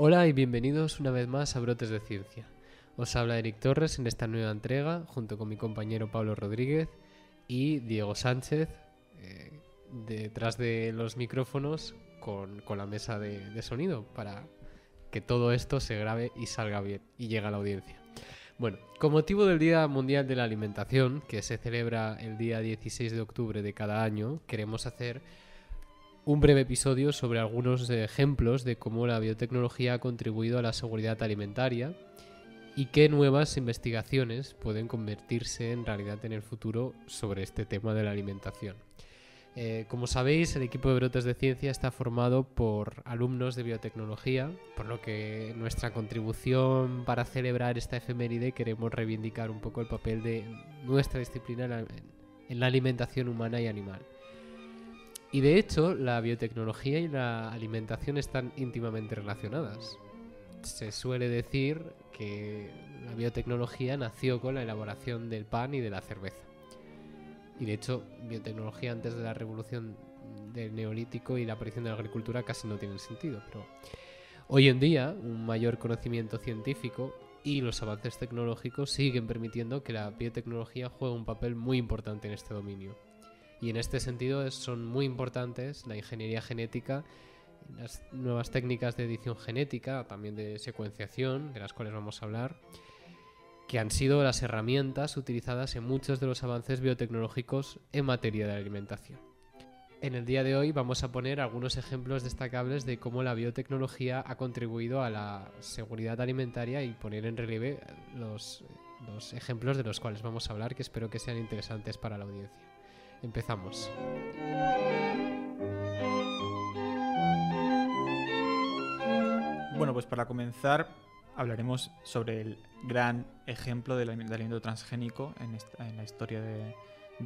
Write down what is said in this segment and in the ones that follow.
Hola y bienvenidos una vez más a Brotes de Ciencia. Os habla Eric Torres en esta nueva entrega, junto con mi compañero Pablo Rodríguez y Diego Sánchez, detrás de los micrófonos con la mesa de sonido para que todo esto se grabe y salga bien y llegue a la audiencia. Bueno, con motivo del Día Mundial de la Alimentación, que se celebra el día 16 de octubre de cada año, queremos hacer un breve episodio sobre algunos ejemplos de cómo la biotecnología ha contribuido a la seguridad alimentaria y qué nuevas investigaciones pueden convertirse en realidad en el futuro sobre este tema de la alimentación. Como sabéis, el equipo de Brotes de Ciencia está formado por alumnos de biotecnología, por lo que nuestra contribución para celebrar esta efeméride queremos reivindicar un poco el papel de nuestra disciplina en la alimentación humana y animal. Y de hecho, la biotecnología y la alimentación están íntimamente relacionadas. Se suele decir que la biotecnología nació con la elaboración del pan y de la cerveza. Y de hecho, biotecnología antes de la revolución del neolítico y la aparición de la agricultura casi no tienen sentido. Pero hoy en día, un mayor conocimiento científico y los avances tecnológicos siguen permitiendo que la biotecnología juegue un papel muy importante en este dominio. Y en este sentido son muy importantes la ingeniería genética, las nuevas técnicas de edición genética, también de secuenciación, de las cuales vamos a hablar, que han sido las herramientas utilizadas en muchos de los avances biotecnológicos en materia de alimentación. En el día de hoy vamos a poner algunos ejemplos destacables de cómo la biotecnología ha contribuido a la seguridad alimentaria y poner en relieve los ejemplos de los cuales vamos a hablar, que espero que sean interesantes para la audiencia. Empezamos. Bueno, pues para comenzar hablaremos sobre el gran ejemplo del alimento transgénico en la historia de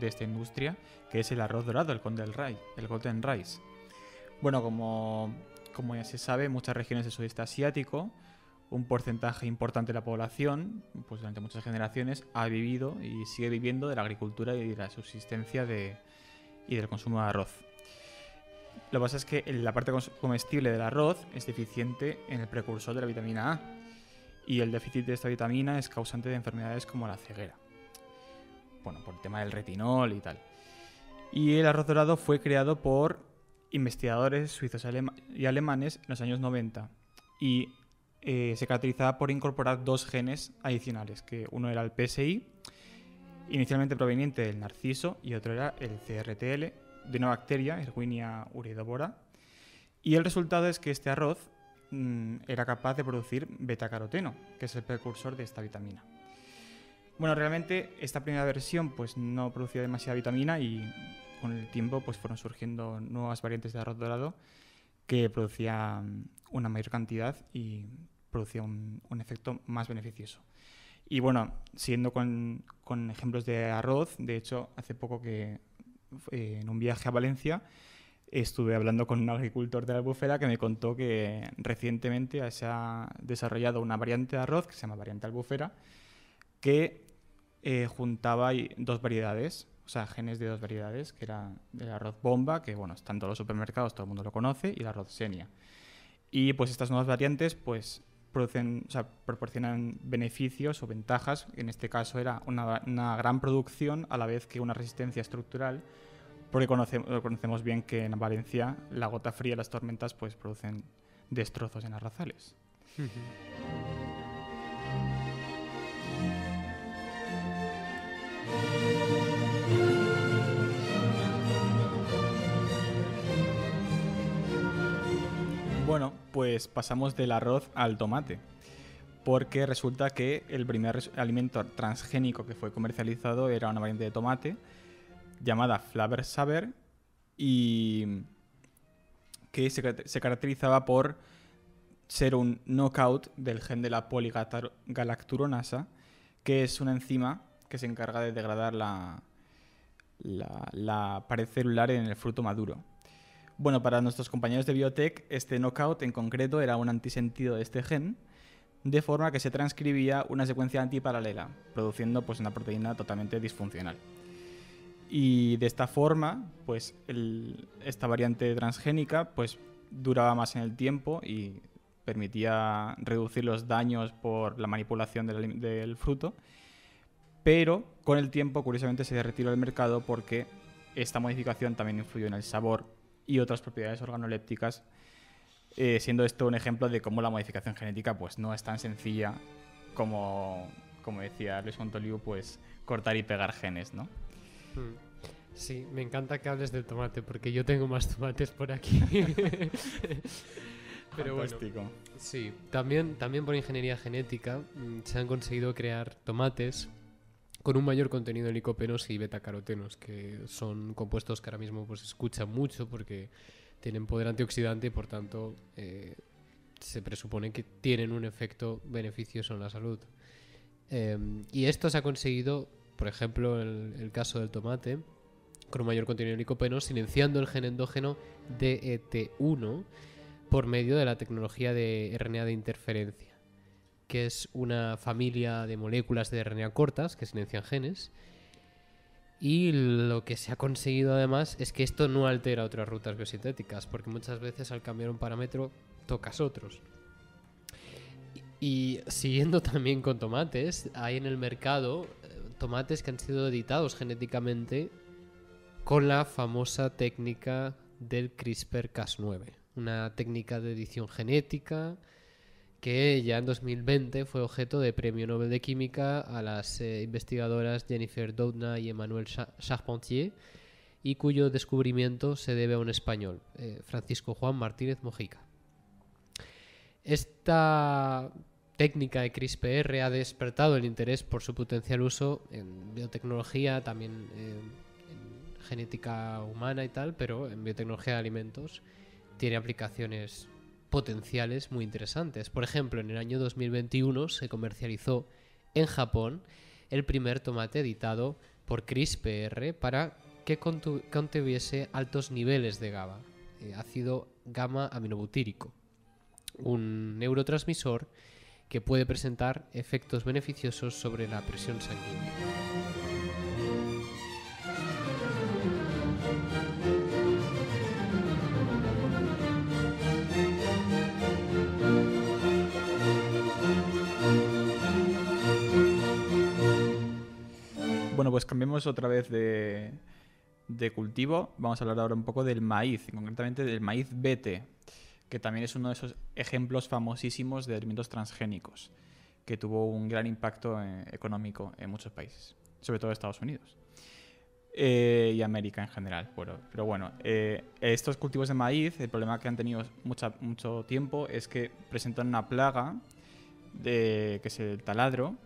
esta industria, que es el arroz dorado, el Golden Rice. Bueno, como ya se sabe, en muchas regiones del sudeste asiático, un porcentaje importante de la población, pues durante muchas generaciones, ha vivido y sigue viviendo de la agricultura y de la subsistencia y del consumo de arroz. Lo que pasa es que la parte comestible del arroz es deficiente en el precursor de la vitamina A, y el déficit de esta vitamina es causante de enfermedades como la ceguera. Bueno, por el tema del retinol y tal. Y el arroz dorado fue creado por investigadores suizos y alemanes en los años 90 y se caracterizaba por incorporar dos genes adicionales, que uno era el PSI, inicialmente proveniente del narciso, y otro era el CRTL, de una bacteria, Erwinia uridobora, y el resultado es que este arroz era capaz de producir betacaroteno, que es el precursor de esta vitamina. Bueno, realmente esta primera versión pues no producía demasiada vitamina y con el tiempo pues fueron surgiendo nuevas variantes de arroz dorado que producían una mayor cantidad y producía un efecto más beneficioso. Y bueno, siguiendo con ejemplos de arroz, de hecho hace poco que en un viaje a Valencia estuve hablando con un agricultor de la Albufera que me contó que recientemente se ha desarrollado una variante de arroz que se llama variante Albufera, que juntaba dos variedades, o sea, genes de dos variedades, que era el arroz bomba, que bueno, está en todos los supermercados, todo el mundo lo conoce, y el arroz Xenia. Y pues estas nuevas variantes pues proporcionan beneficios o ventajas. En este caso era una gran producción a la vez que una resistencia estructural, porque conocemos bien que en Valencia la gota fría y las tormentas pues producen destrozos en arrozales. Bueno, pues pasamos del arroz al tomate, porque resulta que el primer alimento transgénico que fue comercializado era una variante de tomate llamada Flavor Saver, y que se caracterizaba por ser un knockout del gen de la poligalacturonasa, que es una enzima que se encarga de degradar la pared celular en el fruto maduro. Bueno, para nuestros compañeros de biotech, este knockout en concreto era un antisentido de este gen, de forma que se transcribía una secuencia antiparalela, produciendo pues una proteína totalmente disfuncional. Y de esta forma, pues esta variante transgénica pues duraba más en el tiempo y permitía reducir los daños por la manipulación del fruto, pero con el tiempo, curiosamente, se retiró del mercado porque esta modificación también influyó en el sabor y otras propiedades organolépticas, siendo esto un ejemplo de cómo la modificación genética pues no es tan sencilla como decía Luis Montoliu, pues cortar y pegar genes, ¿no? Sí, me encanta que hables del tomate porque yo tengo más tomates por aquí. Pero fantástico. Bueno, sí, también por ingeniería genética se han conseguido crear tomates con un mayor contenido de licopenos y betacarotenos, que son compuestos que ahora mismo pues, se escuchan mucho porque tienen poder antioxidante y por tanto se presupone que tienen un efecto beneficioso en la salud. Y esto se ha conseguido, por ejemplo, en el caso del tomate, con un mayor contenido de licopenos, silenciando el gen endógeno DET1 por medio de la tecnología de RNA de interferencia, que es una familia de moléculas de RNA cortas que silencian genes. Y lo que se ha conseguido además es que esto no altera otras rutas biosintéticas, porque muchas veces al cambiar un parámetro tocas otros. Y siguiendo también con tomates, hay en el mercado tomates que han sido editados genéticamente con la famosa técnica del CRISPR-Cas9, una técnica de edición genética que ya en 2020 fue objeto de Premio Nobel de Química a las investigadoras Jennifer Doudna y Emmanuel Charpentier, y cuyo descubrimiento se debe a un español, Francisco Juan Martínez Mojica. Esta técnica de CRISPR ha despertado el interés por su potencial uso en biotecnología, también en genética humana y tal, pero en biotecnología de alimentos tiene aplicaciones potenciales muy interesantes. Por ejemplo, en el año 2021 se comercializó en Japón el primer tomate editado por CRISPR para que contuviese altos niveles de GABA, ácido gamma aminobutírico, un neurotransmisor que puede presentar efectos beneficiosos sobre la presión sanguínea. Bueno, pues cambiemos otra vez de cultivo. Vamos a hablar ahora un poco del maíz, concretamente del maíz BT, que también es uno de esos ejemplos famosísimos de alimentos transgénicos, que tuvo un gran impacto económico en muchos países, sobre todo Estados Unidos y América en general. Pero bueno, estos cultivos de maíz, el problema que han tenido mucho tiempo es que presentan una plaga que es el taladro,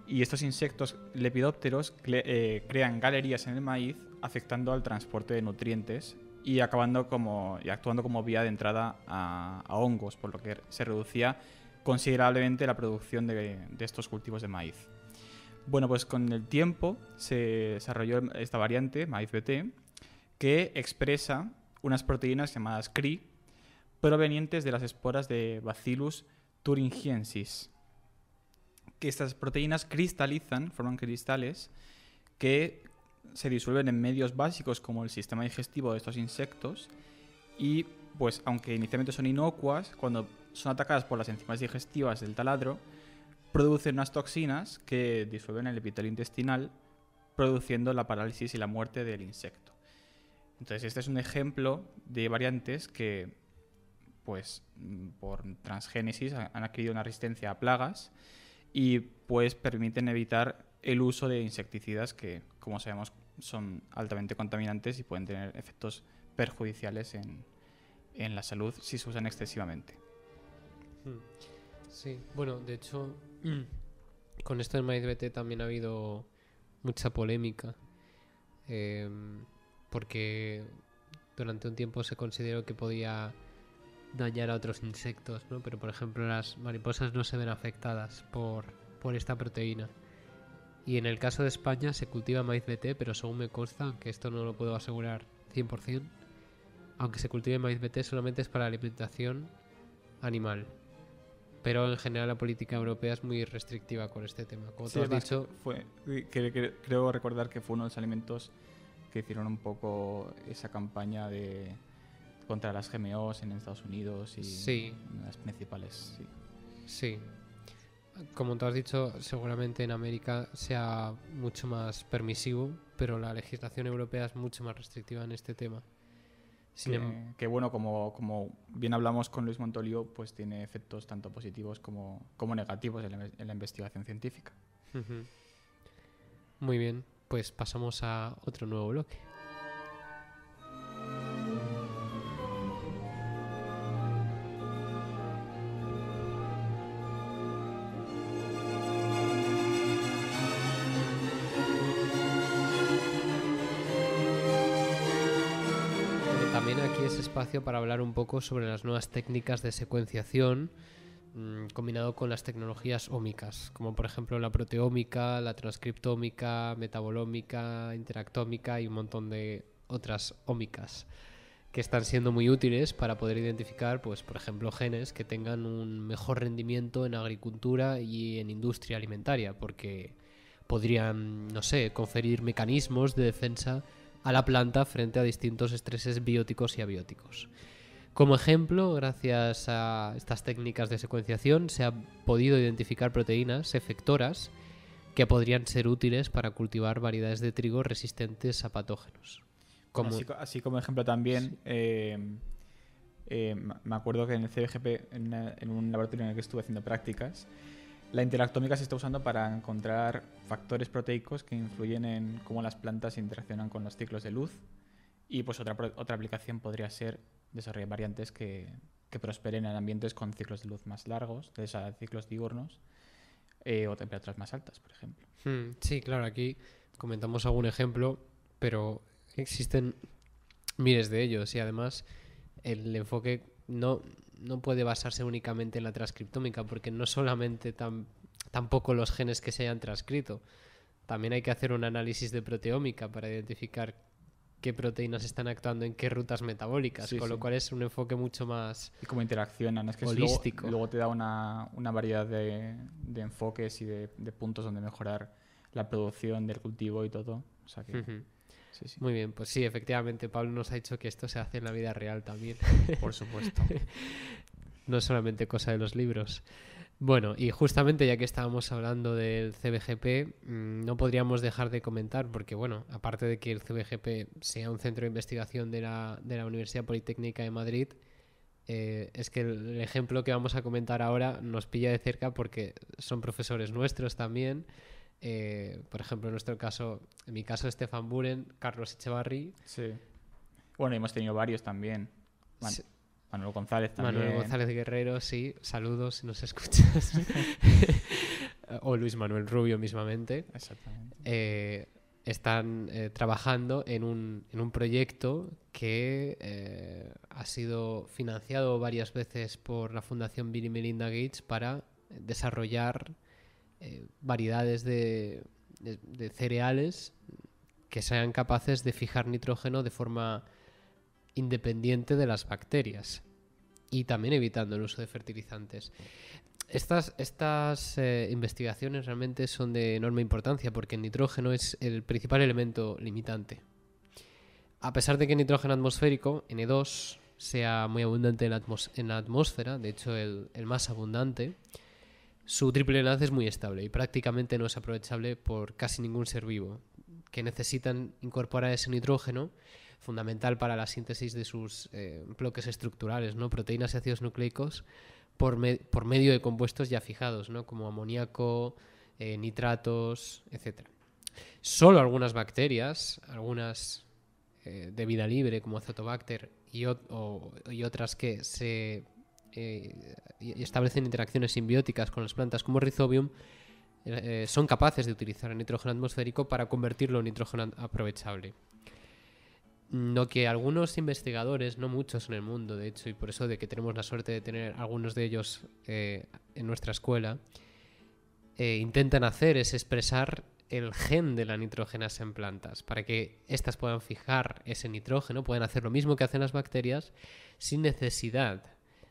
y estos insectos lepidópteros crean galerías en el maíz, afectando al transporte de nutrientes y actuando como vía de entrada a hongos, por lo que se reducía considerablemente la producción de estos cultivos de maíz. Bueno, pues con el tiempo se desarrolló esta variante, maíz BT, que expresa unas proteínas llamadas CRI, provenientes de las esporas de Bacillus thuringiensis, que estas proteínas forman cristales que se disuelven en medios básicos como el sistema digestivo de estos insectos, y pues aunque inicialmente son inocuas, cuando son atacadas por las enzimas digestivas del taladro, producen unas toxinas que disuelven el epitelio intestinal, produciendo la parálisis y la muerte del insecto. Entonces este es un ejemplo de variantes que pues por transgénesis han adquirido una resistencia a plagas y pues permiten evitar el uso de insecticidas que, como sabemos, son altamente contaminantes y pueden tener efectos perjudiciales en la salud si se usan excesivamente. Sí, bueno, de hecho, con esto del maíz BT también ha habido mucha polémica, porque durante un tiempo se consideró que podía dañar a otros insectos, ¿no? Pero por ejemplo las mariposas no se ven afectadas por esta proteína. Y en el caso de España se cultiva maíz BT, pero según me consta, aunque esto no lo puedo asegurar 100%, aunque se cultive maíz BT solamente es para alimentación animal. Pero en general la política europea es muy restrictiva con este tema. Como tú has dicho, creo recordar que fue uno de los alimentos que hicieron un poco esa campaña contra las GMOs en Estados Unidos y Sí. las principales. Sí. Sí. Como tú has dicho, seguramente en América sea mucho más permisivo, pero la legislación europea es mucho más restrictiva en este tema. Que bueno, como bien hablamos con Luis Montoliu, pues tiene efectos tanto positivos como negativos en la investigación científica. Ujú. Muy bien, pues pasamos a otro nuevo bloque. Bueno, también aquí es espacio para hablar un poco sobre las nuevas técnicas de secuenciación combinado con las tecnologías ómicas, como por ejemplo la proteómica, la transcriptómica, metabolómica, interactómica y un montón de otras ómicas que están siendo muy útiles para poder identificar, pues, por ejemplo, genes que tengan un mejor rendimiento en agricultura y en industria alimentaria, porque podrían, no sé, conferir mecanismos de defensa a la planta frente a distintos estreses bióticos y abióticos. Como ejemplo, gracias a estas técnicas de secuenciación, se han podido identificar proteínas efectoras que podrían ser útiles para cultivar variedades de trigo resistentes a patógenos. Como... Así como ejemplo también, me acuerdo que en el CBGP, en un laboratorio en el que estuve haciendo prácticas, la interactómica se está usando para encontrar factores proteicos que influyen en cómo las plantas interaccionan con los ciclos de luz. Y pues otra aplicación podría ser desarrollar variantes que prosperen en ambientes con ciclos de luz más largos, ciclos diurnos, o temperaturas más altas, por ejemplo. Sí, claro, aquí comentamos algún ejemplo, pero existen miles de ellos y además el enfoque no puede basarse únicamente en la transcriptómica, porque no solamente tampoco los genes que se hayan transcrito, también hay que hacer un análisis de proteómica para identificar qué proteínas están actuando en qué rutas metabólicas, con lo cual es un enfoque mucho más y cómo interaccionan, es que holístico. Luego te da una variedad de enfoques y de puntos donde mejorar la producción del cultivo y todo. O sea que, sí. Muy bien, pues sí, efectivamente Pablo nos ha dicho que esto se hace en la vida real también. Por supuesto. No es solamente cosa de los libros. Bueno, y justamente ya que estábamos hablando del CBGP, no podríamos dejar de comentar, porque bueno, aparte de que el CBGP sea un centro de investigación de la Universidad Politécnica de Madrid, es que el ejemplo que vamos a comentar ahora nos pilla de cerca porque son profesores nuestros también. Por ejemplo, en mi caso, Stefan Buren, Carlos Echevarri. Sí. Bueno, hemos tenido varios también. Sí. Manuel González también. Manuel González Guerrero, sí. Saludos si nos escuchas. O Luis Manuel Rubio mismamente. Exactamente. Están trabajando en un proyecto que ha sido financiado varias veces por la Fundación Bill y Melinda Gates para desarrollar variedades de cereales que sean capaces de fijar nitrógeno de forma independiente de las bacterias y también evitando el uso de fertilizantes. Estas investigaciones realmente son de enorme importancia porque el nitrógeno es el principal elemento limitante. A pesar de que el nitrógeno atmosférico, N2, sea muy abundante en la atmósfera, de hecho el más abundante, su triple enlace es muy estable y prácticamente no es aprovechable por casi ningún ser vivo, que necesitan incorporar ese nitrógeno fundamental para la síntesis de sus bloques estructurales, ¿no? Proteínas y ácidos nucleicos por medio de compuestos ya fijados, ¿no? Como amoníaco, nitratos, etc. Solo algunas bacterias, algunas de vida libre como Azotobacter y otras que se establecen interacciones simbióticas con las plantas como Rhizobium, son capaces de utilizar el nitrógeno atmosférico para convertirlo en nitrógeno aprovechable. Lo que algunos investigadores, no muchos en el mundo, de hecho, y por eso de que tenemos la suerte de tener algunos de ellos en nuestra escuela, intentan hacer es expresar el gen de la nitrogenasa en plantas para que éstas puedan fijar ese nitrógeno, puedan hacer lo mismo que hacen las bacterias sin necesidad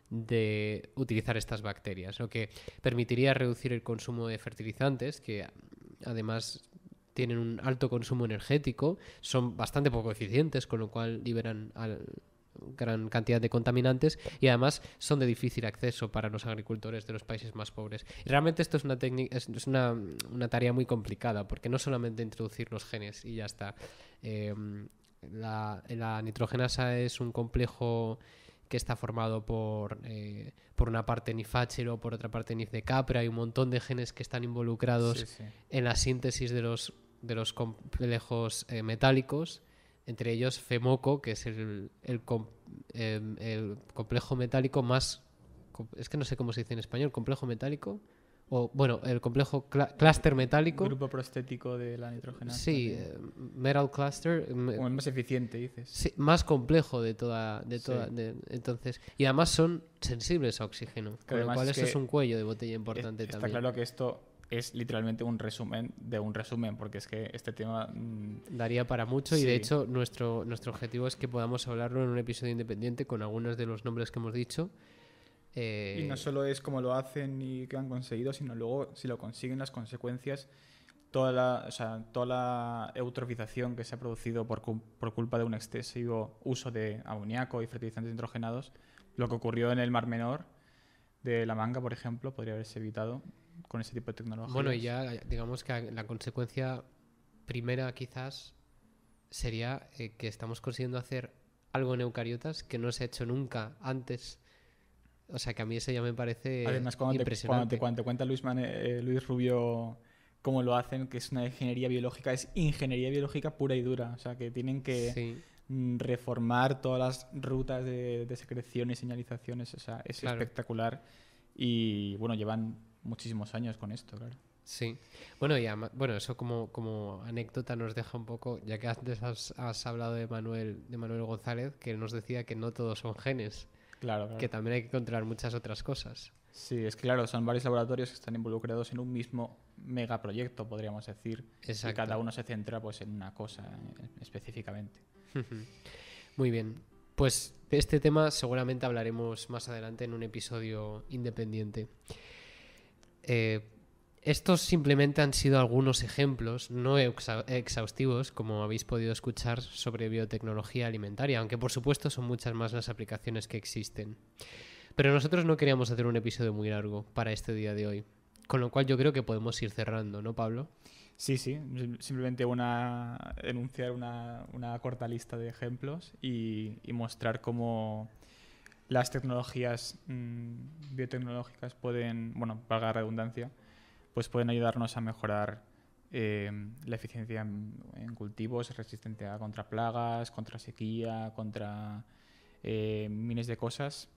de utilizar estas bacterias, lo que permitiría reducir el consumo de fertilizantes, que además tienen un alto consumo energético, son bastante poco eficientes, con lo cual liberan gran cantidad de contaminantes y además son de difícil acceso para los agricultores de los países más pobres. Y realmente esto es una tarea muy complicada porque no solamente introducir los genes y ya está. La nitrogenasa es un complejo que está formado por una parte NIF-HRO, por otra parte NIF-decapra. Hay un montón de genes que están involucrados en la síntesis de los complejos metálicos, entre ellos FEMOCO, que es el complejo metálico más... Es que no sé cómo se dice en español, complejo metálico... O, bueno, el complejo clúster metálico. Grupo prostético de la nitrogenasa. Sí, metal cluster. Como el más eficiente, dices. Sí, más complejo de toda. Entonces, y además son sensibles a oxígeno. Con lo cual eso es un cuello de botella importante también. Está claro que esto es literalmente un resumen de un resumen, porque es que este tema... daría para mucho y de hecho nuestro objetivo es que podamos hablarlo en un episodio independiente con algunos de los nombres que hemos dicho. Y no solo es cómo lo hacen y qué han conseguido, sino luego si lo consiguen las consecuencias, toda la eutrofización que se ha producido por culpa de un excesivo uso de amoníaco y fertilizantes nitrogenados, lo que ocurrió en el Mar Menor de La Manga, por ejemplo, podría haberse evitado con ese tipo de tecnología. Bueno, y ya digamos que la consecuencia primera quizás sería que estamos consiguiendo hacer algo en eucariotas que no se ha hecho nunca antes. O sea, que a mí eso ya me parece impresionante. Cuando te cuenta Luis Rubio cómo lo hacen, que es una ingeniería biológica, es ingeniería biológica pura y dura. O sea, que tienen que reformar todas las rutas de secreción y señalizaciones. O sea, es espectacular. Y bueno, llevan muchísimos años con esto, claro. Sí. Bueno, y eso como anécdota nos deja un poco, ya que antes has hablado de Manuel González, que él nos decía que no todos son genes. Claro. Que también hay que controlar muchas otras cosas. Sí, es que claro, son varios laboratorios que están involucrados en un mismo megaproyecto, podríamos decir. Exacto. Y cada uno se centra pues en una cosa específicamente. Muy bien. Pues de este tema seguramente hablaremos más adelante en un episodio independiente. Estos simplemente han sido algunos ejemplos, no exhaustivos, como habéis podido escuchar, sobre biotecnología alimentaria, aunque por supuesto son muchas más las aplicaciones que existen. Pero nosotros no queríamos hacer un episodio muy largo para este día de hoy, con lo cual yo creo que podemos ir cerrando, ¿no, Pablo? Sí, simplemente enunciar una corta lista de ejemplos y mostrar cómo las tecnologías biotecnológicas pueden, bueno, valga la redundancia, pues pueden ayudarnos a mejorar la eficiencia en cultivos, resistente contra plagas, contra sequía, contra miles de cosas,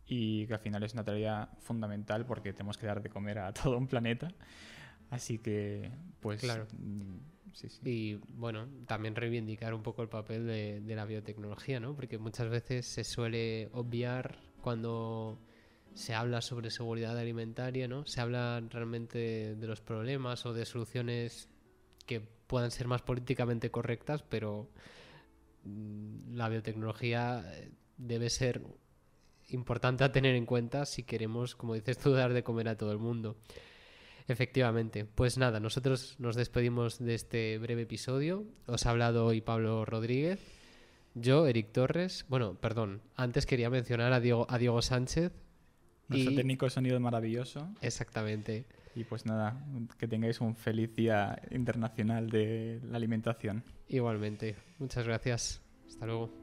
y que al final es una tarea fundamental porque tenemos que dar de comer a todo un planeta. Así que, pues... Claro. Sí. Y bueno, también reivindicar un poco el papel de la biotecnología, ¿no? Porque muchas veces se suele obviar cuando se habla sobre seguridad alimentaria, ¿no? Se habla realmente de los problemas o de soluciones que puedan ser más políticamente correctas, pero la biotecnología debe ser importante a tener en cuenta si queremos, como dices tú, dar de comer a todo el mundo. Efectivamente. Pues nada, nosotros nos despedimos de este breve episodio. Os ha hablado hoy Pablo Rodríguez, yo, Eric Torres. Bueno, perdón, antes quería mencionar a Diego Sánchez. Nuestro técnico de sonido maravilloso. Exactamente. Y pues nada, que tengáis un feliz Día Internacional de la Alimentación. Igualmente. Muchas gracias. Hasta luego.